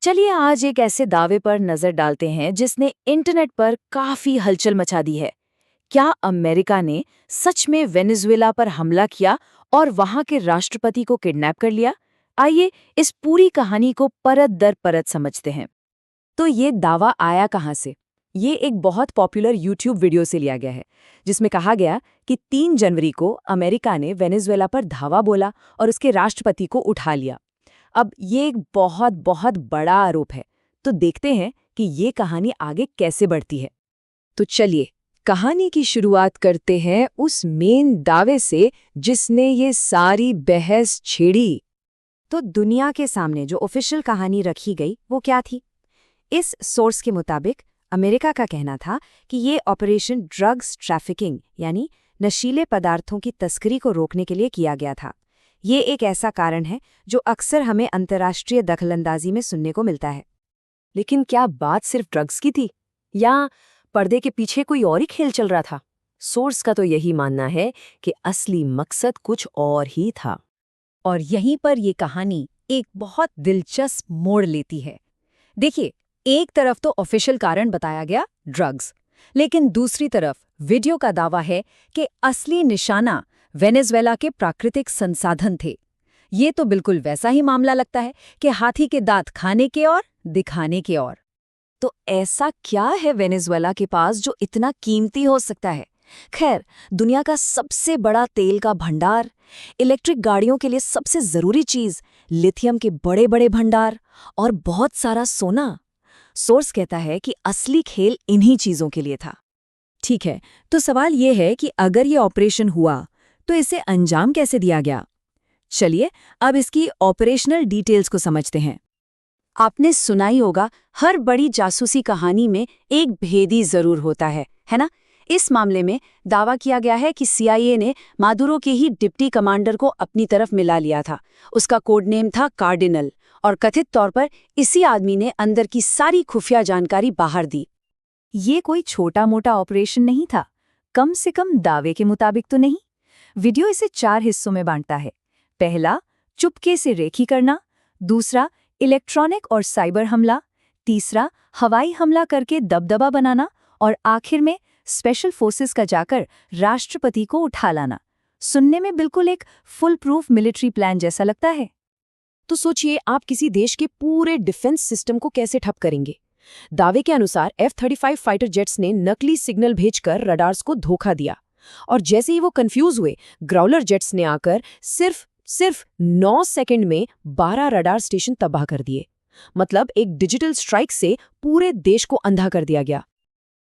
चलिए आज एक ऐसे दावे पर नजर डालते हैं जिसने इंटरनेट पर काफी हलचल मचा दी है। क्या अमेरिका ने सच में वेनेजुएला पर हमला किया और वहां के राष्ट्रपति को किडनैप कर लिया? आइए इस पूरी कहानी को परत दर परत समझते हैं। तो ये दावा आया कहां से? ये एक बहुत पॉपुलर यूट्यूब वीडियो से लिया गया है, जिसमें कहा गया कि 3 जनवरी को अमेरिका ने वेनेजुएला पर धावा बोला और उसके राष्ट्रपति को उठा लिया। अब ये एक बहुत बहुत बड़ा आरोप है, तो देखते हैं कि ये कहानी आगे कैसे बढ़ती है। तो चलिए कहानी की शुरुआत करते हैं उस मेन दावे से जिसने ये सारी बहस छेड़ी। तो दुनिया के सामने जो ऑफिशियल कहानी रखी गई वो क्या थी? इस सोर्स के मुताबिक अमेरिका का कहना था कि ये ऑपरेशन ड्रग्स ट्रैफिकिंग यानी नशीले पदार्थों की तस्करी को रोकने के लिए किया गया था। ये एक ऐसा कारण है जो अक्सर हमें अंतर्राष्ट्रीय दखलंदाजी में सुनने को मिलता है। लेकिन क्या बात सिर्फ ड्रग्स की थी या पर्दे के पीछे कोई और ही खेल चल रहा था? सोर्स का तो यही मानना है कि असली मकसद कुछ और ही था। और यहीं पर ये कहानी एक बहुत दिलचस्प मोड़ लेती है। देखिए, एक तरफ तो ऑफिशियल कारण बताया गया ड्रग्स, लेकिन दूसरी तरफ वीडियो का दावा है कि असली निशाना वेनेजुएला के प्राकृतिक संसाधन थे। ये तो बिल्कुल वैसा ही मामला लगता है कि हाथी के दांत खाने के और दिखाने के और। तो ऐसा क्या है वेनेजुएला के पास जो इतना कीमती हो सकता है? खैर, दुनिया का सबसे बड़ा तेल का भंडार, इलेक्ट्रिक गाड़ियों के लिए सबसे जरूरी चीज, लिथियम के बड़े बड़े भंडार और बहुत सारा सोना। सोर्स कहता है कि असली खेल इन्हीं चीजों के लिए था। ठीक है, तो सवाल ये है कि अगर ये ऑपरेशन हुआ तो इसे अंजाम कैसे दिया गया? चलिए अब इसकी ऑपरेशनल डिटेल्स को समझते हैं। आपने सुना ही होगा, हर बड़ी जासूसी कहानी में एक भेदी जरूर होता है ना? इस मामले में दावा किया गया है कि सीआईए ने मादुरो के ही डिप्टी कमांडर को अपनी तरफ मिला लिया था। उसका कोड नेम था कार्डिनल और कथित तौर पर इसी आदमी ने अंदर की सारी खुफिया जानकारी बाहर दी। ये कोई छोटा मोटा ऑपरेशन नहीं था, कम से कम दावे के मुताबिक तो नहीं। वीडियो इसे 4 हिस्सों में बांटता है। पहला, चुपके से रेकी करना। दूसरा, इलेक्ट्रॉनिक और साइबर हमला। तीसरा, हवाई हमला करके दबदबा बनाना। और आखिर में स्पेशल फोर्सेस का जाकर राष्ट्रपति को उठा लाना। सुनने में बिल्कुल एक फुल प्रूफ मिलिट्री प्लान जैसा लगता है। तो सोचिए, आप किसी देश के पूरे डिफेंस सिस्टम को कैसे ठप करेंगे? दावे के अनुसार F-35 फाइटर जेट्स ने नकली सिग्नल भेजकर रडार्स को धोखा दिया और जैसे ही वो कंफ्यूज हुए, ग्राउलर जेट्स ने आकर सिर्फ 9 सेकंड में 12 रडार स्टेशन तबाह कर दिए। मतलब एक डिजिटल स्ट्राइक से पूरे देश को अंधा कर दिया गया।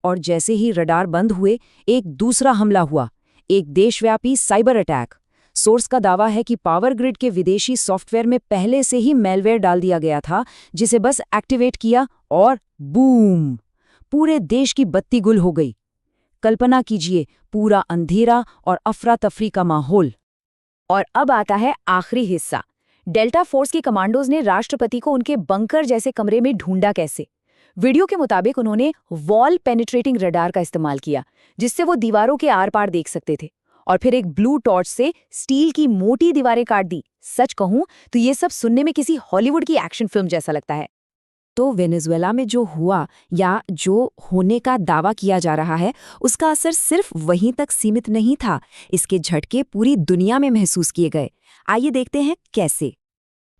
और जैसे ही रडार बंद हुए, एक दूसरा हमला हुआ, एक देशव्यापी साइबर अटैक। सोर्स का दावा है कि पावर ग्रिड के विदेशी सॉफ्टवेयर में पहले से ही मैलवेयर डाल दिया गया था, जिसे बस एक्टिवेट किया और बूम, पूरे देश की बत्ती गुल हो गई। कल्पना कीजिए, पूरा अंधेरा और अफरा तफरी का माहौल। और अब आता है आखिरी हिस्सा। डेल्टा फोर्स के कमांडोज ने राष्ट्रपति को उनके बंकर जैसे कमरे में ढूंढा कैसे? वीडियो के मुताबिक उन्होंने वॉल पेनिट्रेटिंग रडार का इस्तेमाल किया, जिससे वो दीवारों के आर पार देख सकते थे, और फिर एक ब्लू टॉर्च से स्टील की मोटी दीवारें काट दी। सच कहूं तो ये सब सुनने में किसी हॉलीवुड की एक्शन फिल्म जैसा लगता है। तो वेनेजुएला में जो हुआ या जो होने का दावा किया जा रहा है, उसका असर सिर्फ वहीं तक सीमित नहीं था। इसके झटके पूरी दुनिया में महसूस किए गए। आइए देखते हैं कैसे।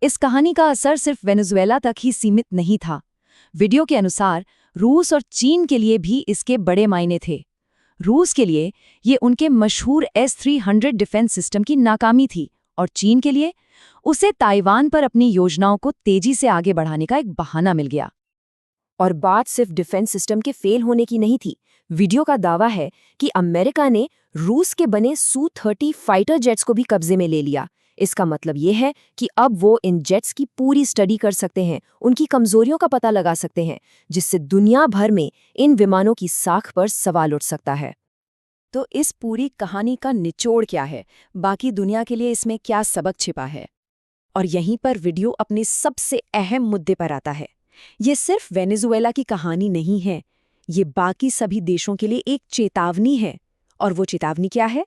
इस कहानी का असर सिर्फ वेनेजुएला तक ही सीमित नहीं था। वीडियो के अनुसार रूस और चीन के लिए भी इसके बड़े मायने थे। रूस के लिए ये उनके मशहूर S-300 डिफेंस सिस्टम की नाकामी थी, और चीन के लिए उसे ताइवान पर अपनी योजनाओं को तेजी से आगे बढ़ाने का एक बहाना मिल गया। और बात सिर्फ डिफेंस सिस्टम के फेल होने की नहीं थी। वीडियो का दावा है कि अमेरिका ने रूस के बने Su-30 फाइटर जेट्स को भी कब्जे में ले लिया। इसका मतलब ये है कि अब वो इन जेट्स की पूरी स्टडी कर सकते हैं, उनकी कमजोरियों का पता लगा सकते हैं, जिससे दुनिया भर में इन विमानों की साख पर सवाल उठ सकता है। तो इस पूरी कहानी का निचोड़ क्या है? बाकी दुनिया के लिए इसमें क्या सबक छिपा है? और यहीं पर वीडियो अपने सबसे अहम मुद्दे पर आता है। ये सिर्फ वेनेजुएला की कहानी नहीं है, ये बाकी सभी देशों के लिए एक चेतावनी है। और वो चेतावनी क्या है?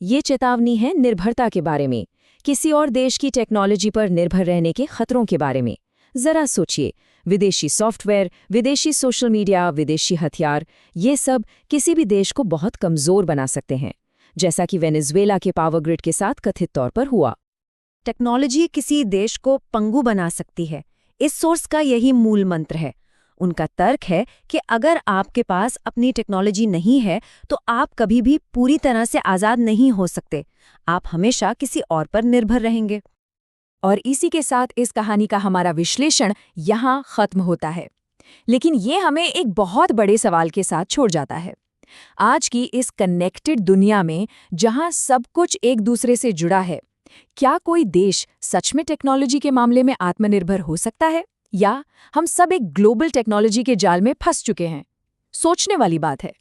ये चेतावनी है निर्भरता के बारे में, किसी और देश की टेक्नोलॉजी पर निर्भर रहने के खतरों के बारे में। जरा सोचिए, विदेशी सॉफ्टवेयर, विदेशी सोशल मीडिया, विदेशी हथियार, ये सब किसी भी देश को बहुत कमज़ोर बना सकते हैं, जैसा कि वेनेजुएला के पावर ग्रिड के साथ कथित तौर पर हुआ। टेक्नोलॉजी किसी देश को पंगु बना सकती है, इस सोर्स का यही मूल मंत्र है। उनका तर्क है कि अगर आपके पास अपनी टेक्नोलॉजी नहीं है तो आप कभी भी पूरी तरह से आज़ाद नहीं हो सकते, आप हमेशा किसी और पर निर्भर रहेंगे। और इसी के साथ इस कहानी का हमारा विश्लेषण यहाँ खत्म होता है। लेकिन ये हमें एक बहुत बड़े सवाल के साथ छोड़ जाता है। आज की इस कनेक्टेड दुनिया में जहाँ सब कुछ एक दूसरे से जुड़ा है, क्या कोई देश सच में टेक्नोलॉजी के मामले में आत्मनिर्भर हो सकता है, या हम सब एक ग्लोबल टेक्नोलॉजी के जाल में फंस चुके हैं? सोचने वाली बात है।